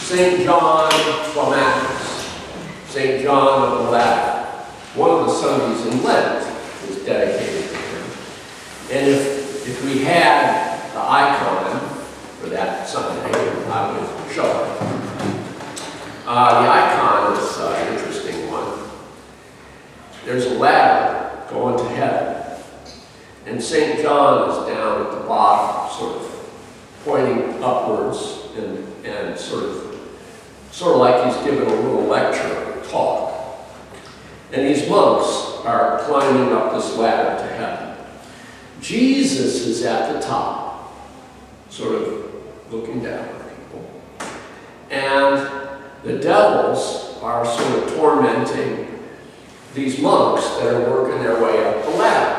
St. John Climacus, St. John of the Ladder. One of the Sundays in Lent is dedicated to him. And if we had the icon for that Sunday, I would show it. The icon is an interesting one. There's a ladder going to heaven. And St. John is down at the bottom, sort of pointing upwards and sort of like he's giving a little lecture or talk. And these monks are climbing up this ladder to heaven. Jesus is at the top, sort of looking down at people. And the devils are sort of tormenting these monks that are working their way up the ladder.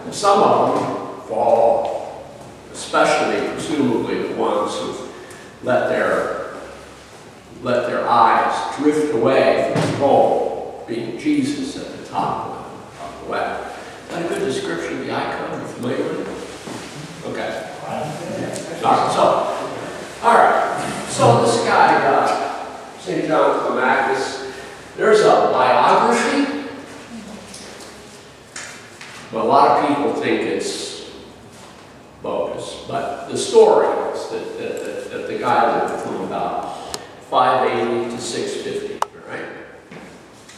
And some of them fall, especially, presumably, the ones who've let their eyes drift away from the goal, being Jesus at the top of the ladder. Is that a good description of the icon? Are you familiar with it? Okay. All right. So this guy, St. John Climacus, there's a biography. Well, a lot of people think it's bogus, but the story is that the guy lived from about 580 to 650, right?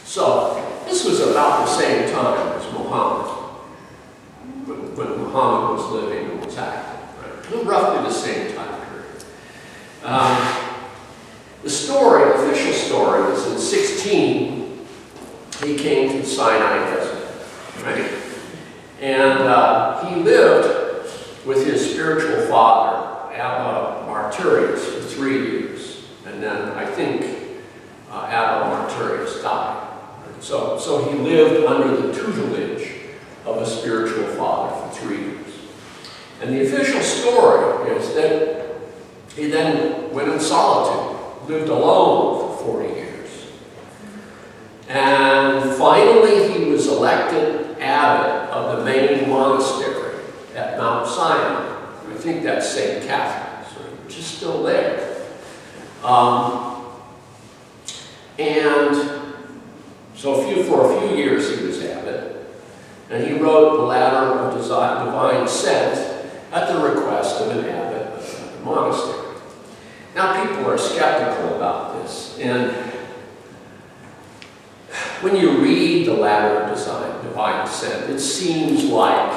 So this was about the same time as Muhammad, when Muhammad was living and was active, right? Roughly the same time period. The story, the official story, is in 16, he came to the Sinai Desert, right? And he lived with his spiritual father, Abba Martyrius, for 3 years. And then I think Abba Martyrius died. So he lived under the tutelage of a spiritual father for 3 years. And the official story is that he then went in solitude, lived alone for 40 years. And finally he was elected abbot of the main monastery at Mount Sinai. I think that's St. Catherine's, which is still there. And so for a few years he was abbot, and he wrote the Ladder of Divine Ascent at the request of an abbot of the monastery. Now people are skeptical about this, and when you read the Ladder of Divine Ascent, it seems like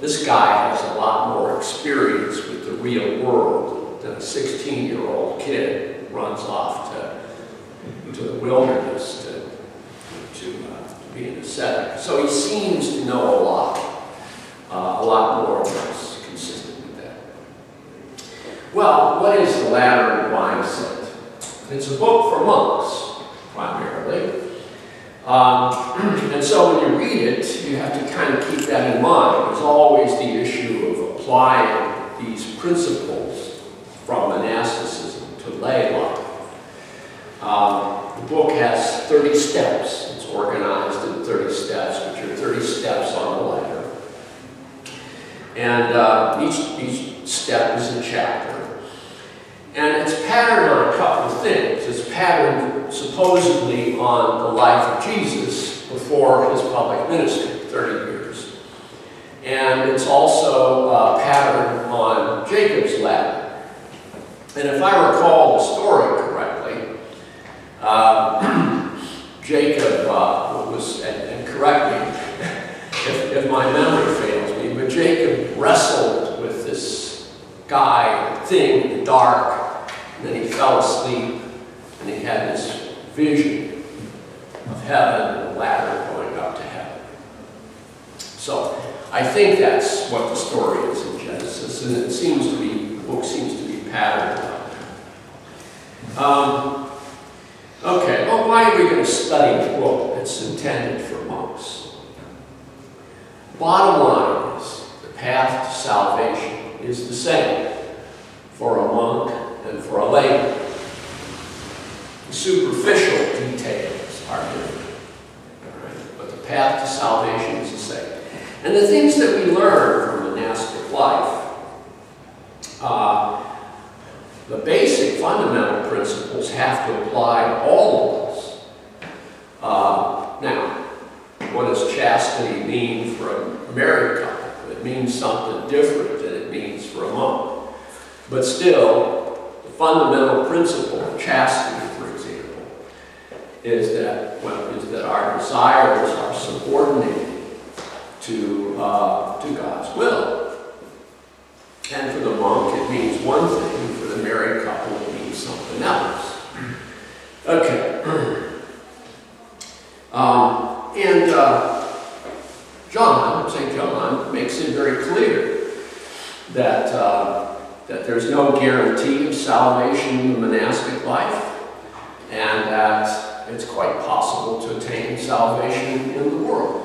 this guy has a lot more experience with the real world than a 16-year-old kid who runs off to the wilderness to be an ascetic. So he seems to know a lot more that's consistent with that. Well, what is the Ladder of Divine Ascent? It's a book for monks, primarily. And so when you read it, you have to kind of keep that in mind. There's always the issue of applying these principles from monasticism to lay life. The book has 30 steps. It's organized in 30 steps, which are 30 steps on the ladder. And each step is a chapter. And it's patterned on a couple of things. It's patterned supposedly on the life of Jesus before his public ministry, 30 years. And it's also patterned on Jacob's ladder. And if I recall the story correctly, Jacob was, and correct me if my memory fails me, but Jacob wrestled with this guy, thing in the dark, and then he fell asleep, and he had this vision of heaven and a ladder going up to heaven. So I think that's what the story is in Genesis, and it seems to be, the book seems to be patterned on that. Okay, well, why are we going to study a book that's intended for monks? Bottom line is, the path to salvation is the same for a monk and for a layman. The superficial details are different, but the path to salvation is the same. And the things that we learn from monastic life, the basic basic fundamental principles have to apply to all of us. Now, what does chastity mean for a married couple? It means something different than it means for a monk. But still, the fundamental principle of chastity, for example, is that our desires are subordinated to God's will. And for the monk, it means one thing. For the married couple, it means something else. Okay. St. John makes it very clear that that there's no guarantee of salvation in the monastic life, and that it's quite possible to attain salvation in the world.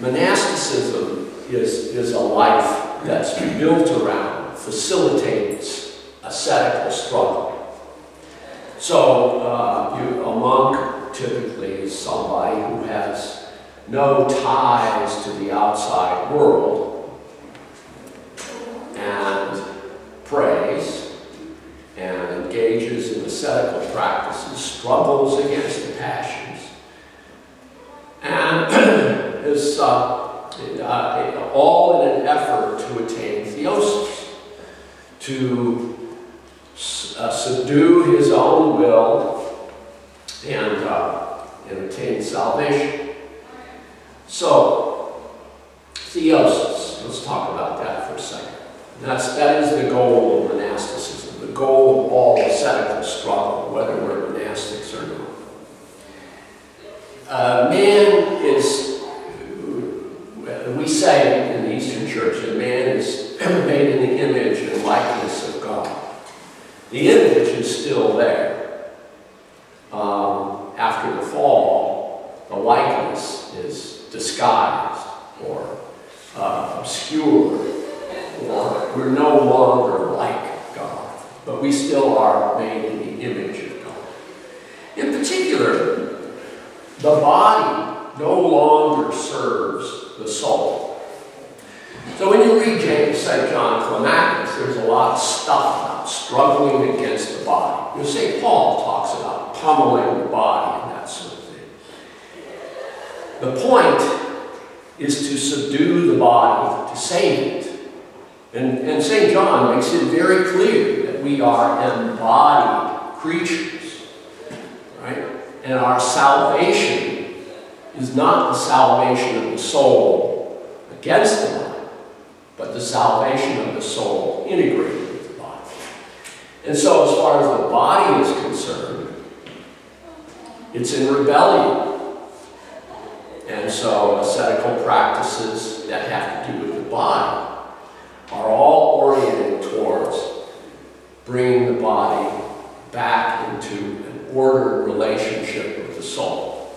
Monasticism is a life that's built around, facilitates ascetical struggle. So a monk typically is somebody who has no ties to the outside world and prays and engages in ascetical practices, struggles against the passions, and is all in an effort to attain theosis, to subdue his own will and attain salvation. So, theosis, let's talk about that for a second. That is the goal of monasticism, the goal of all ascetical struggle, whether we're monastics or not. Man is, we say in the Eastern Church, that man is made in the image and likeness of God. The image is still there. After the fall, the likeness is disguised or obscured, or we're no longer like God, but we still are made in the image of God. In particular, the body no longer serves the soul. So when you read St. John Climacus, there's a lot of stuff about struggling against the body. You know, St. Paul talks about pummeling the body and that sort of thing. The point is to subdue the body, to save it. And St. John makes it very clear that we are embodied creatures, right? And our salvation is not the salvation of the soul against the body, but the salvation of the soul integrated with the body. And so as far as the body is concerned, it's in rebellion. And so ascetical practices that have to do with the body are all oriented towards bringing the body back into an ordered relationship with the soul.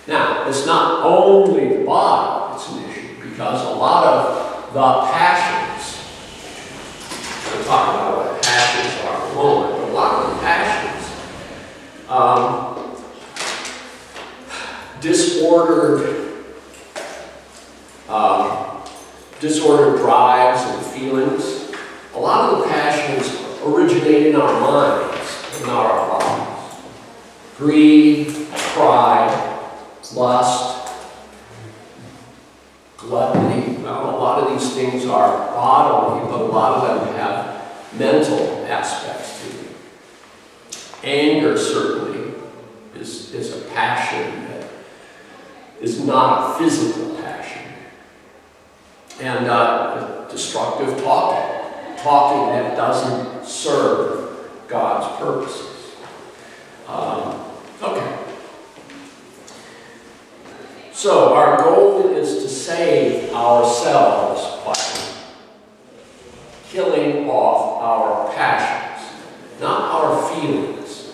Now, it's not only the body that's an issue, because a lot of the passions, we'll talk about what passions are in a moment, but a lot of the passions, disordered drives and feelings, a lot of the passions originate in our minds, not our bodies. Greed, pride, lust, gluttony. Well, a lot of these things are bodily, but a lot of them have mental aspects to them. Anger certainly is a passion that is not a physical passion. And destructive talking that doesn't serve God's purposes. Okay. So our goal is to save ourselves by killing off our passions, not our feelings,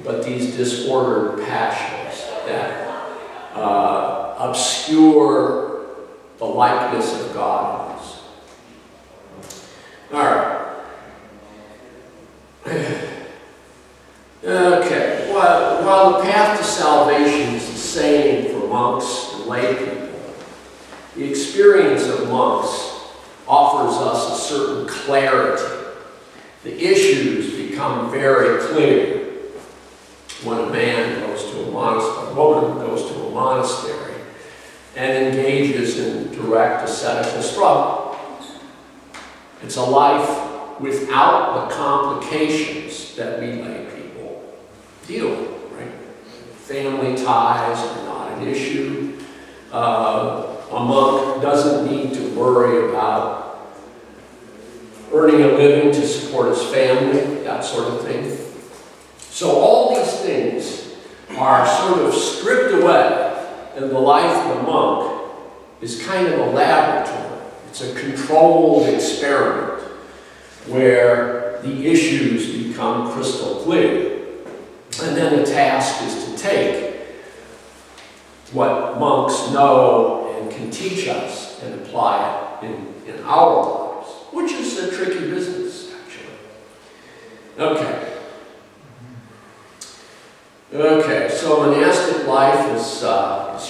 but these disordered passions that obscure the likeness of God in us. All right. Okay. While the path to salvation is the same for monks and lay people, the experience of monks offers offers us a certain clarity. The issues become very clear when a man goes to a monastery, a woman goes to a monastery and engages in direct ascetical struggle. It's a life without the complications that we lay people deal with, right? Family ties are not an issue. A monk doesn't need to worry about earning a living to support his family, that sort of thing. So all these things are sort of stripped away, and the life of a monk is kind of a laboratory. It's a controlled experiment where the issues become crystal clear. And then the task is to take what monks know and can teach us and apply it in our lives, which is a tricky business, actually. Okay, so monastic life is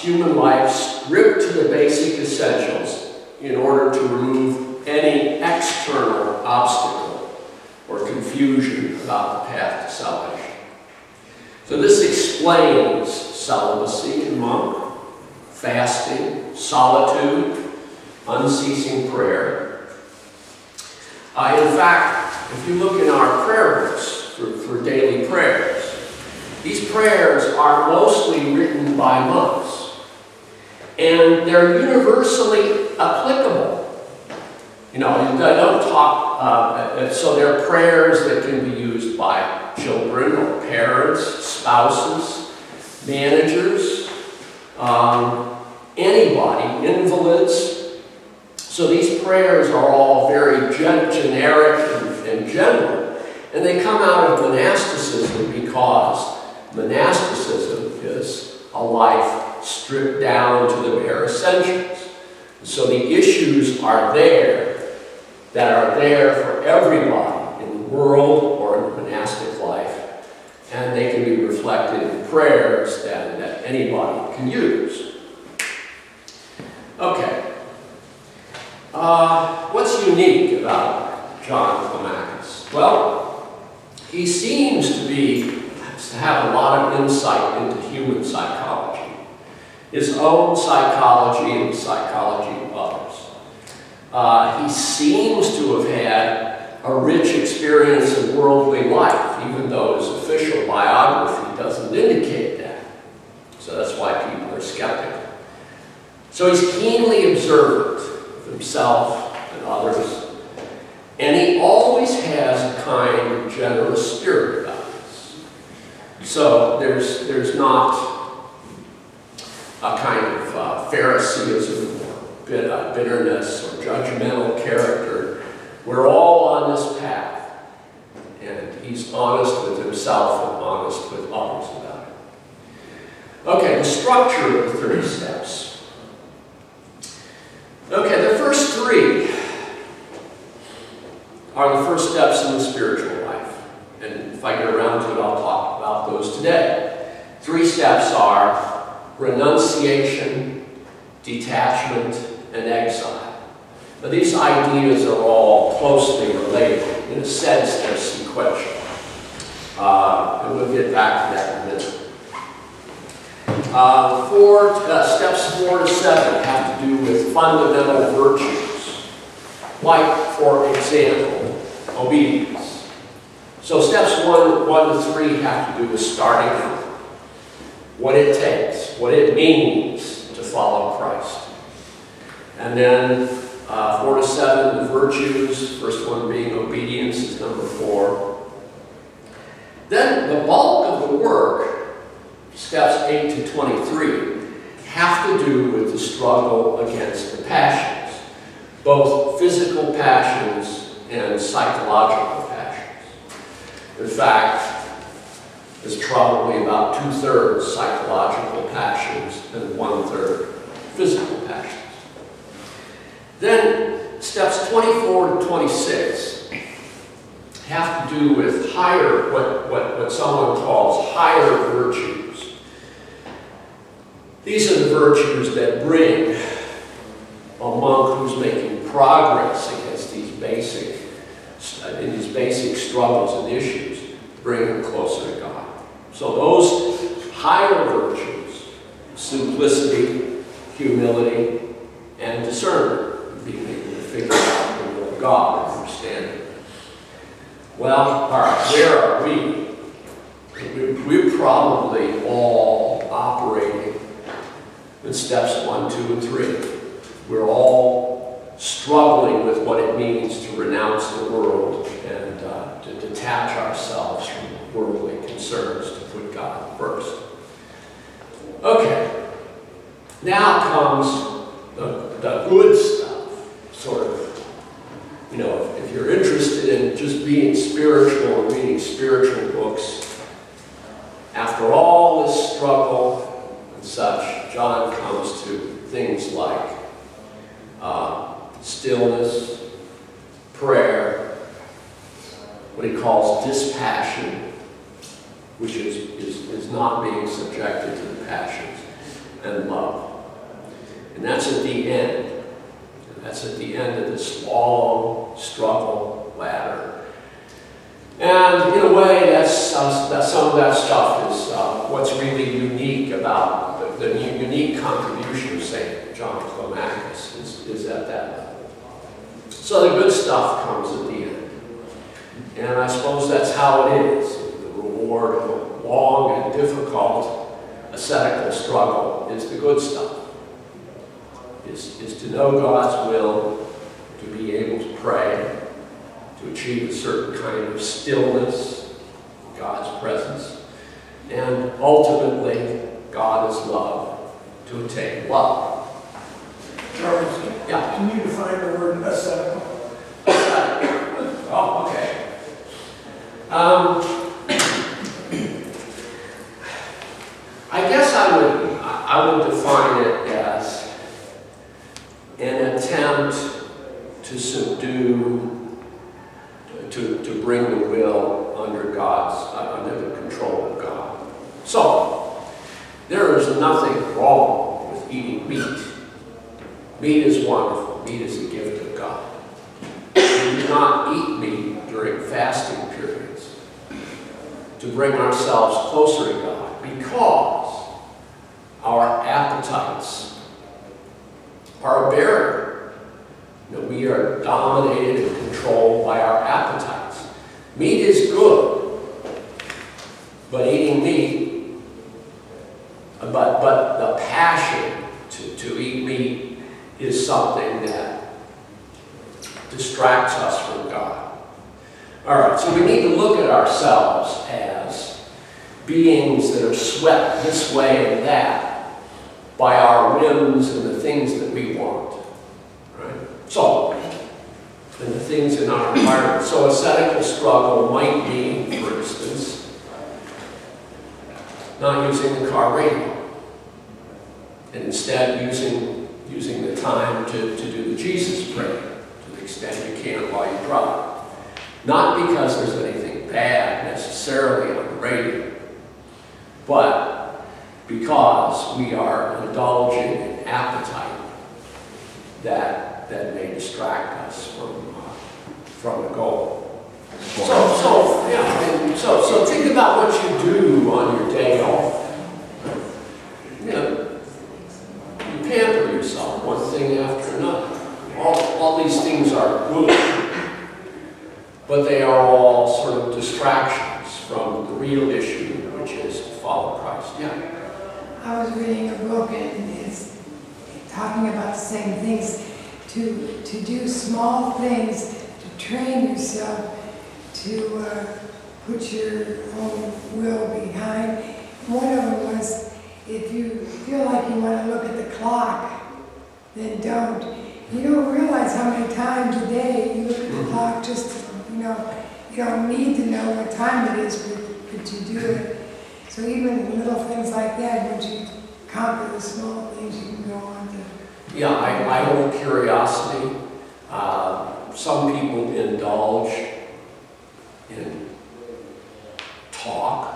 human life stripped to the basic essentials in order to remove any external obstacle or confusion about the path to salvation. So this explains celibacy in monk, fasting, solitude, unceasing prayer. In fact, if you look in our prayer books for daily prayers, these prayers are mostly written by monks, and they're universally applicable. You know, they don't talk, so they're prayers that can be used by children or parents, spouses, managers, anybody, invalids. So these prayers are all very generic and general, and they come out of monasticism because monasticism is a life stripped down to the bare essentials. So the issues are there that are there for everybody in the world or in the monastic life, and they can be reflected in prayers that anybody can use. Okay. What's unique about John Climacus? Well, he seems to have a lot of insight into human psychology, his own psychology and the psychology of others. He seems to have had a rich experience of worldly life, even though his official biography doesn't indicate that. So that's why people are skeptical. So he's keenly observant of himself and others, and he always has a kind of generous spirit about this. So there's not a kind of Phariseeism or bitterness or judgmental character. We're all on this path, and he's honest with himself and honest with others about it. Okay, the structure of the 30 steps. Okay, the first three are the first steps in the spiritual life. And if I get around to it, I'll talk about those today. 3 steps are renunciation, detachment, and exile. Now, these ideas are all closely related. In a sense, they're sequential. And we'll get back to that in a minute. Steps 4 to 7 have to do with fundamental virtues, like, for example, obedience. So steps 1 to 3 have to do with starting out, what it takes, what it means to follow Christ. And then 4 to 7, the virtues, first one being obedience is number 4. Then the bulk of the work, steps 8 to 23, have to do with the struggle against the passions, both physical passions and psychological passions. In fact, there's probably about 2/3 psychological passions and 1/3 physical passions. Then steps 24 to 26 have to do with higher, what someone calls higher virtues. These are the virtues that bring a monk who's making progress against struggles and issues bring him closer to God. So those higher virtues, simplicity, humility, and discernment, being able to figure out the will of God and understand it. Well, all right, where are we? We're probably all operating in steps 1, 2, and 3. We're all struggling with what it means to renounce the world and to detach ourselves from worldly concerns, to put God first. Okay, now comes the good stuff, sort of. You know, if you're interested in just being spiritual and reading spiritual books, after all this struggle and such, John comes to things like stillness, prayer, what he calls dispassion, which is not being subjected to the passions, and love. And that's at the end. That's at the end of this long struggle ladder. And in a way, that's some of that stuff is what's really unique about the unique contribution of St. John Climacus is at that level. So the good stuff comes at the end. And I suppose that's how it is. The reward of a long and difficult ascetical struggle is the good stuff. Is to know God's will, to be able to pray, to achieve a certain kind of stillness in God's presence, and ultimately, God is love, to attain love. Charles, yeah. Can you define the word ascetical? Oh, okay. I guess I would define it as an attempt to subdue, to bring the will under under the control of God. So, there is nothing wrong with eating meat. Meat is wonderful. Meat is a gift of God. We do not eat meat during fasting periods to bring ourselves closer to God, because our appetites are a barrier. You know, we are dominated and controlled by our appetites. Meat is good, but eating meat, but the passion to eat meat is something that distracts us from God. All right, so we need to look at ourselves as beings that are swept this way and that by our whims and the things that we want. Right? So, and the things in our environment. So ascetical struggle might mean, for instance, not using the car radio, and instead using the time to do the Jesus prayer to the extent you can while you drive. Not because there's anything bad necessarily on the radio, but because we are indulging in appetite that may distract us from the goal. So think about what you do on your day off. You know, you pamper yourself, one thing after another. All these things are good, but they are all sort of distractions from the real issue, which is to follow Christ. Yeah. I was reading a book and it's talking about the same things, to do small things, to train yourself, to put your own will behind. One of them was, if you feel like you want to look at the clock, then don't. You don't realize how many times a day you look at the clock just, you don't need to know what time it is, but you do it. So even little things like that, once you conquer the small things, you can go on to... Yeah, I hold curiosity. Some people indulge in talk.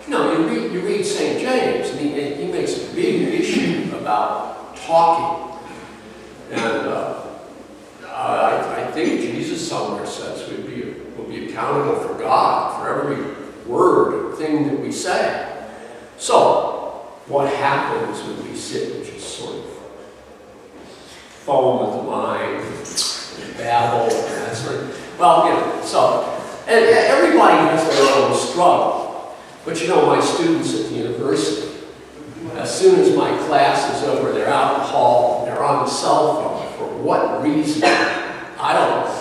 You know, you read St. James, and he makes a big issue about talking. And I think Jesus somewhere says we'll be accountable for God, for every word and thing that we say. So, what happens when we sit and just sort of foam with the mind, and babble, and that sort of, well, you know, so, and everybody has their own struggle. But you know, my students at the university, as soon as my class is over, they're out in the hall, they're on the cell phone. For what reason? I don't know.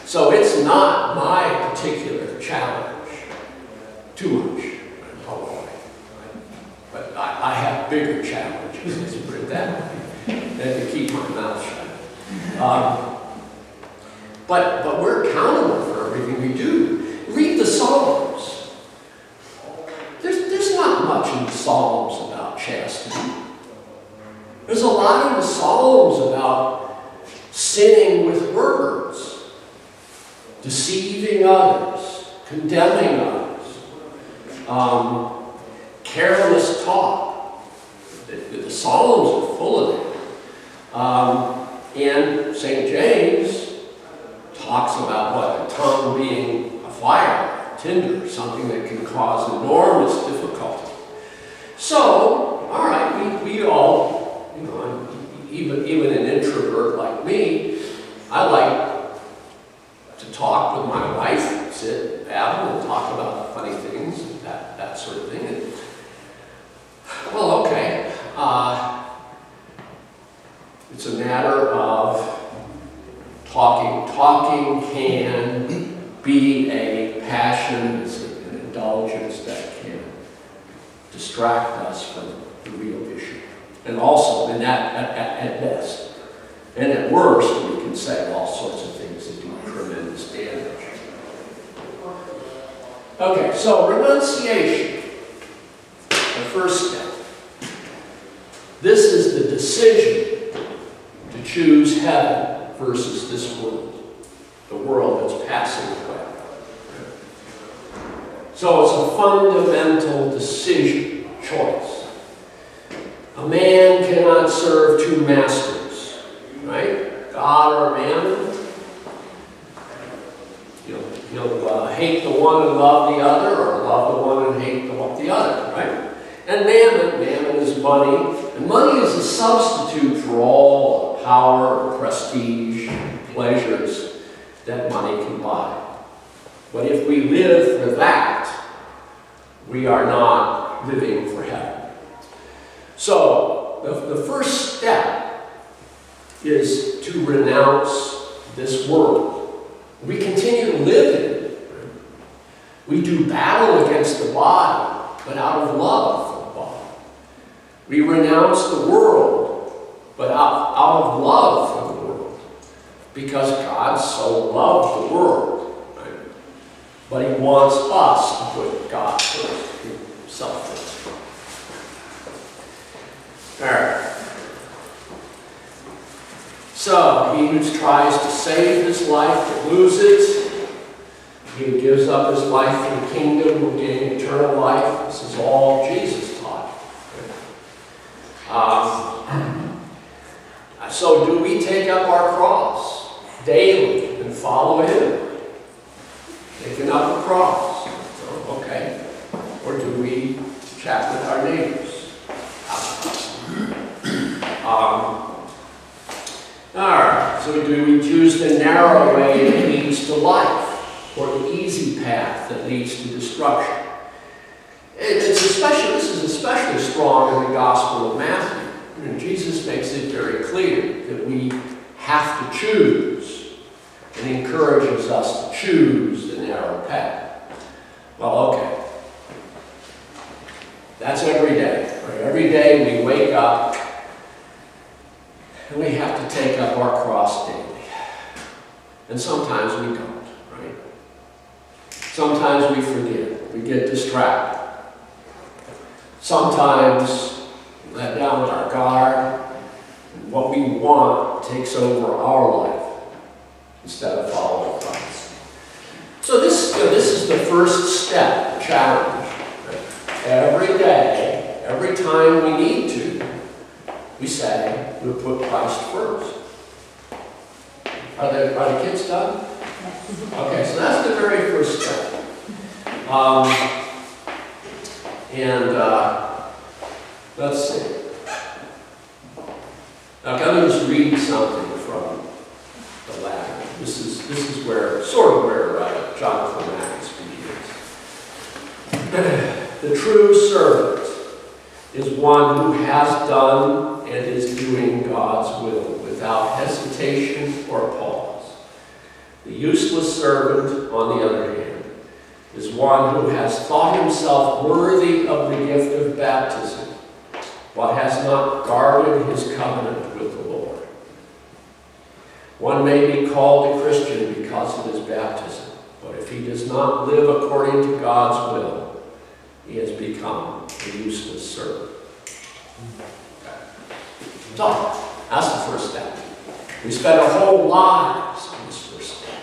So it's not my particular challenge too much. But I have bigger challenges, let's put it that way, than to keep my mouth shut. But we're accountable for everything we do. Read the Psalms. There's not much in the Psalms about chastity. There's a lot in the Psalms about sinning with words, deceiving others, condemning others, careless talk. The Psalms are full of it. And St. James talks about what? The tongue being a fire, tinder, something that can cause enormous difficulty. So, all right, we all, you know, even an introvert like me, I like to talk with my wife, sit, babble, and talk about funny things, and that sort of thing. And, well, okay. It's a matter of talking. Talking can be a passion, it's an indulgence that can distract us from the real issue. And also, and that at best. And at worst, we can say all sorts of things that do tremendous damage. Okay, so renunciation, the first step. This is the decision to choose heaven versus this world, the world that's passing away. So it's a fundamental decision, choice. A man cannot serve two masters, right? God or mammon. You'll hate the one and love the other, or love the one and hate the other, right? And mammon is money. And money is a substitute for all the power, prestige, pleasures that money can buy. But if we live for that, we are not living for heaven. So, the first step is to renounce this world. We continue to live in it. We do battle against the body, but out of love for the body. We renounce the world, but out of love for the world. Because God so loved the world. Right? But He wants us to put God first, Himself first. All right. So, he who tries to save his life will lose it. He who gives up his life for the kingdom will gain eternal life. This is all Jesus taught. So do we take up our cross daily and follow Him? Taking up a cross. Okay. Or do we chat with our neighbors? Alright, so do we choose the narrow way that leads to life, or the easy path that leads to destruction? This is especially strong in the Gospel of Matthew. And Jesus makes it very clear that we have to choose, and He encourages us to choose the narrow path. Well, okay. That's every day. Right? Every day we wake up and we have to take up our cross daily. And sometimes we don't, right? Sometimes we forget. We get distracted. Sometimes we let down our guard, and what we want takes over our life instead of following Christ. So this is the first step, the challenge. Every day, every time we need to, we say we'll put Christ first. Are the kids done? Okay, so that's the very first step. Let's see. Now, I'm going to just read something from the Latin. This is where, sort of where John Climacus begins. The true servant is one who has done and is doing God's will without hesitation or pause. The useless servant, on the other hand, is one who has thought himself worthy of the gift of baptism, but has not guarded his covenant with the Lord. One may be called a Christian because of his baptism, but if he does not live according to God's will, he has become a useless servant. So, that's the first step. We spend our whole lives on this first step.